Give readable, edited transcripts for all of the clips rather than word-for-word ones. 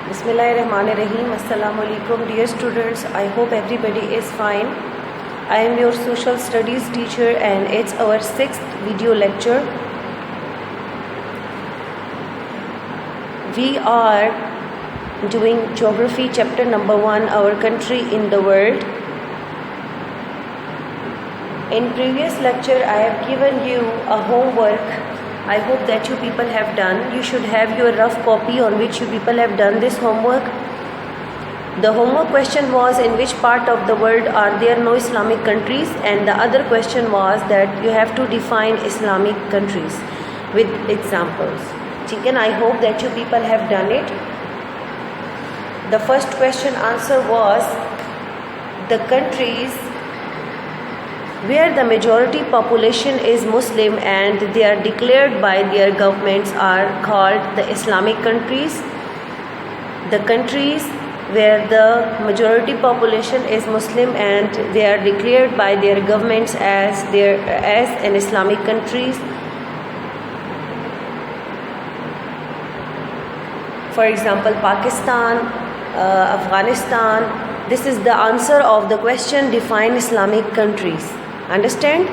Bismillahirrahmanirrahim. Assalamu alaikum, dear students. I hope everybody is fine. I am your social studies teacher and it's our 6th video lecture. We are doing geography chapter number 1, our country in the world. In previous lecture I have given you a homework. I hope that you people have done. You should have your rough copy on which you people have done this homework. The homework question was, in which part of the world are there no Islamic countries, and the other question was that you have to define Islamic countries with examples. And I hope that you people have done it. The first question answer was the countries where the majority population is Muslim and they are declared by their governments are called the Islamic countries. The countries where the majority population is Muslim and they are declared by their governments as an Islamic countries. For example, Pakistan, Afghanistan. This is the answer of the question, define Islamic countries. Understand?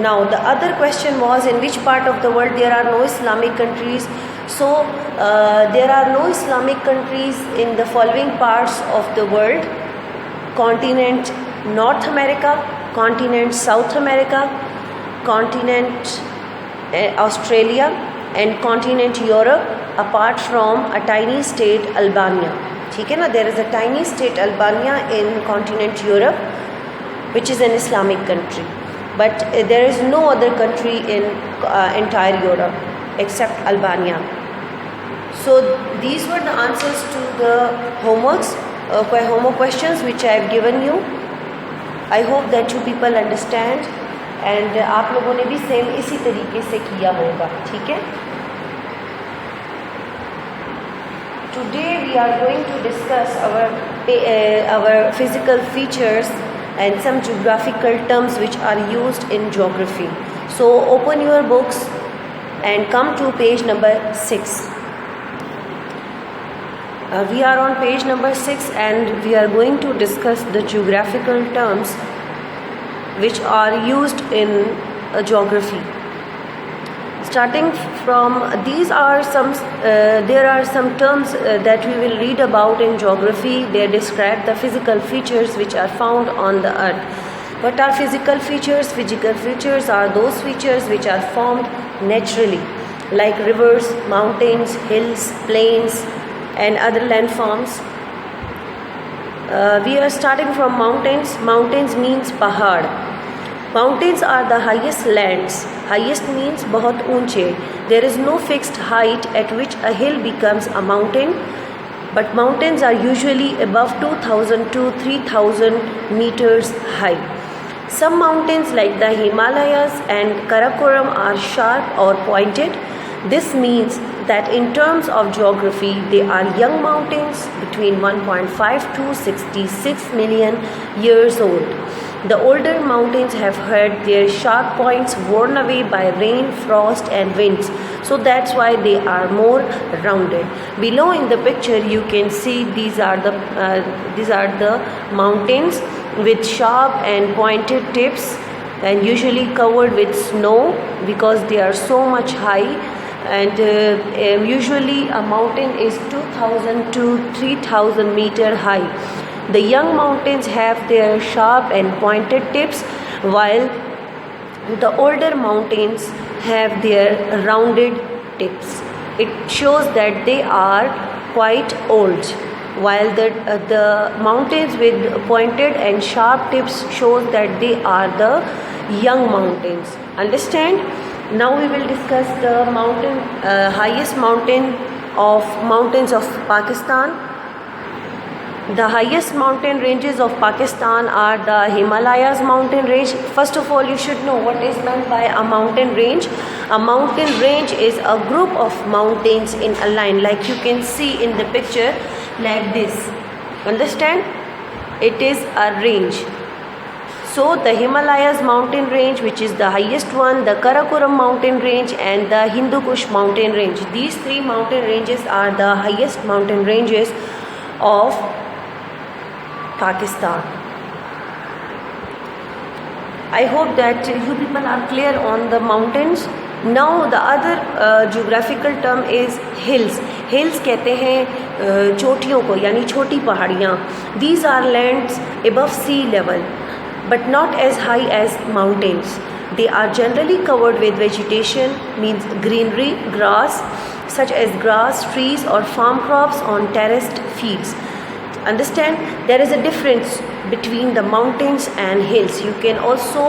Now the other question was, in which part of the world there are no Islamic countries. So there are no Islamic countries in the following parts of the world: continent North America, continent South America, continent Australia, and continent Europe, apart from a tiny state Albania. There is a tiny state Albania in continent Europe, which is an Islamic country, but there is no other country in entire Europe except Albania. So these were the answers to the homework questions which I have given you. I hope that you people understand and आप लोगों ने भी same इसी तरीके से किया होगा. ठीक है. Today we are going to discuss our physical features and some geographical terms which are used in geography. So open your books and come to page number 6. We are on page number 6 and we are going to discuss the geographical terms which are used in geography. Starting from these are there are some terms that we will read about in geography. They describe the physical features which are found on the earth. What are physical features? Physical features are those features which are formed naturally, like rivers, mountains, hills, plains, and other landforms. We are starting from mountains. Mountains means pahad. Mountains are the highest lands. Highest means बहुत ऊंचे. There is no fixed height at which a hill becomes a mountain, but mountains are usually above 2,000 to 3,000 meters high. Some mountains like the Himalayas and Karakoram are sharp or pointed. This means that in terms of geography, they are young mountains between 1.5 to 66 million years old. The older mountains have had their sharp points worn away by rain, frost, and winds, so that's why they are more rounded. Below in the picture, you can see these are the mountains with sharp and pointed tips, and usually covered with snow because they are so much high. And usually a mountain is 2,000 to 3,000 meter high. The young mountains have their sharp and pointed tips, while the older mountains have their rounded tips. It shows that they are quite old, while the mountains with pointed and sharp tips shows that they are the young mountains. Understand? Now we will discuss the highest mountains of Pakistan. The highest mountain ranges of Pakistan are the Himalayas mountain range. First of all, you should know what is meant by a mountain range. A mountain range is a group of mountains in a line, like you can see in the picture, like this. Understand? It is a range. So the Himalayas mountain range, which is the highest one, the Karakoram mountain range and the Hindu Kush mountain range. These three mountain ranges are the highest mountain ranges of Pakistan. I hope that you people are clear on the mountains. Now the other geographical term is hills. Hills कहते हैं चोटियों को, यानी छोटी पहाड़ियाँ. These are lands above sea level, but not as high as mountains. They are generally covered with vegetation, means greenery, grass, such as grass, trees or farm crops on terraced fields. Understand, there is a difference between the mountains and hills. You can also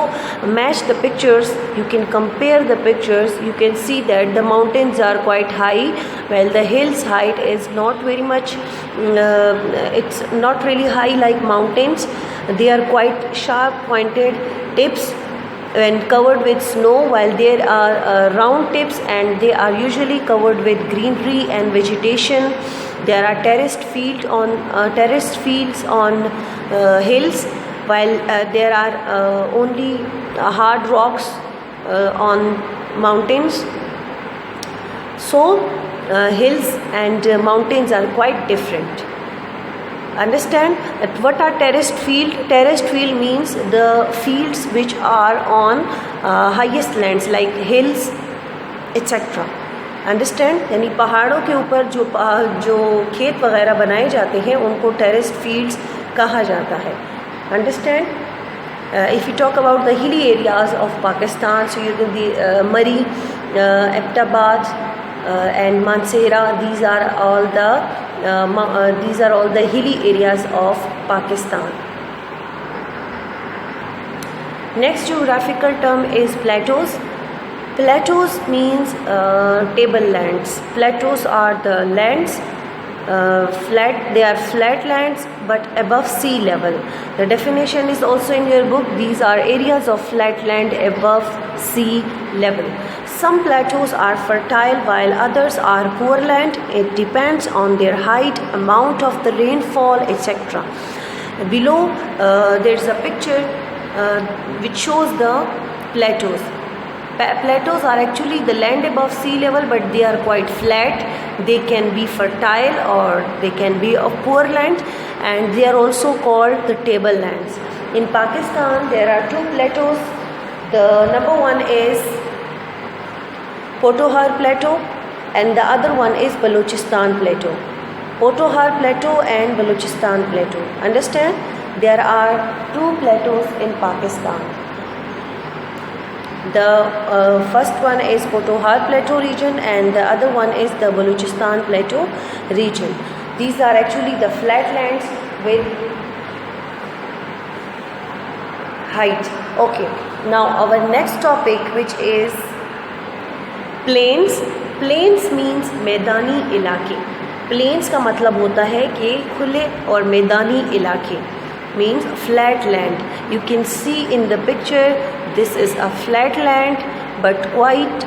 match the pictures, you can compare the pictures. You can see that the mountains are quite high, while the hills height is not very much, it's not really high like mountains. They are quite sharp pointed tips when covered with snow, while there are round tips and they are usually covered with greenery and vegetation. There are terraced fields on hills, while there are only hard rocks on mountains. So hills and mountains are quite different. Understand that what are terraced field? Terraced field means the fields which are on highest lands like hills, etc. Understand, यानी पहाड़ों के ऊपर जो खेत वगैरह बनाए जाते हैं उनको टेरेस्ड फील्ड्स कहा जाता है. Understand. If you talk about the hilly areas of Pakistan, so you can the Murree, Abbottabad and Mansehra, these are all the hilly areas of Pakistan. Next geographical term is plateaus. Plateaus means tablelands. Plateaus are the lands they are flat lands but above sea level. The definition is also in your book. These are areas of flat land above sea level. Some plateaus are fertile while others are poor land. It depends on their height, amount of the rainfall, etc. Below there is a picture which shows the plateaus. Plateaus are actually the land above sea level, but they are quite flat. They can be fertile or they can be of poor land, and they are also called the tablelands. In Pakistan, there are two plateaus. The number one is Potohar Plateau and the other one is Balochistan Plateau. Potohar Plateau and Balochistan Plateau. Understand? There are two plateaus in Pakistan. The first one is Potohar Plateau region and the other one is the Balochistan Plateau region. These are actually the flat lands with height. Okay, now our next topic, which is plains. Plains means मैदानी इलाके. Plains का मतलब होता है कि खुले और मैदानी इलाके, means flat land. You can see in the picture, this is a flat land but quite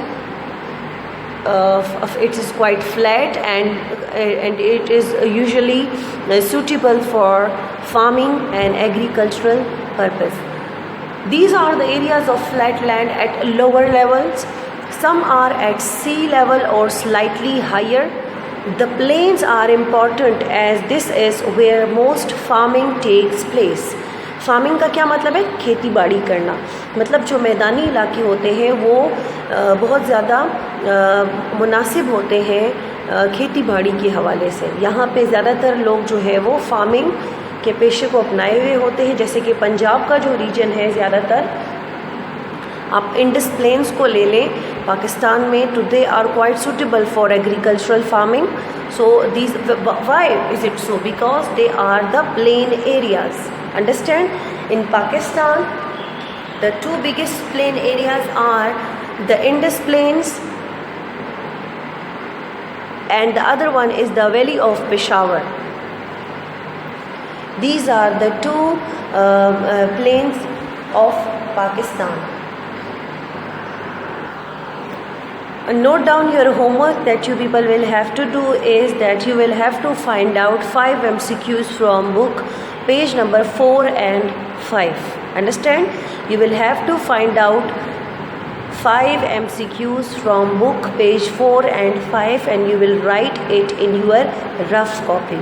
it is quite flat and it is usually suitable for farming and agricultural purpose. These are the areas of flat land at lower levels. Some are at sea level or slightly higher. The plains are important as this is where most farming takes place. Farming का क्या मतलब है? खेती बाड़ी करना. मतलब जो मैदानी इलाके होते हैं वो बहुत ज़्यादा मुनासिब होते हैं खेती बाड़ी के हवाले से. यहाँ पे ज़्यादातर लोग जो है वो फार्मिंग के पेशे को अपनाए हुए होते हैं. जैसे कि पंजाब का जो रीजन है, ज़्यादातर आप इंडस प्लेन्स को ले लें, पाकिस्तान में तो they are quite suitable for agricultural farming. So these, why is it so? Because they are the plain areas. Understand? In Pakistan, the two biggest plain areas are the Indus Plains and the other one is the Valley of Peshawar. These are the two plains of Pakistan. Note down your homework that you people will have to do is that you will have to find out 5 MCQs from book, page number 4 and 5. Understand? You will have to find out 5 MCQs from book page 4 and 5, and you will write it in your rough copy.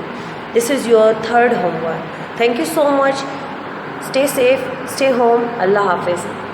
This is your third homework. Thank you so much. Stay safe, stay home. Allah Hafiz.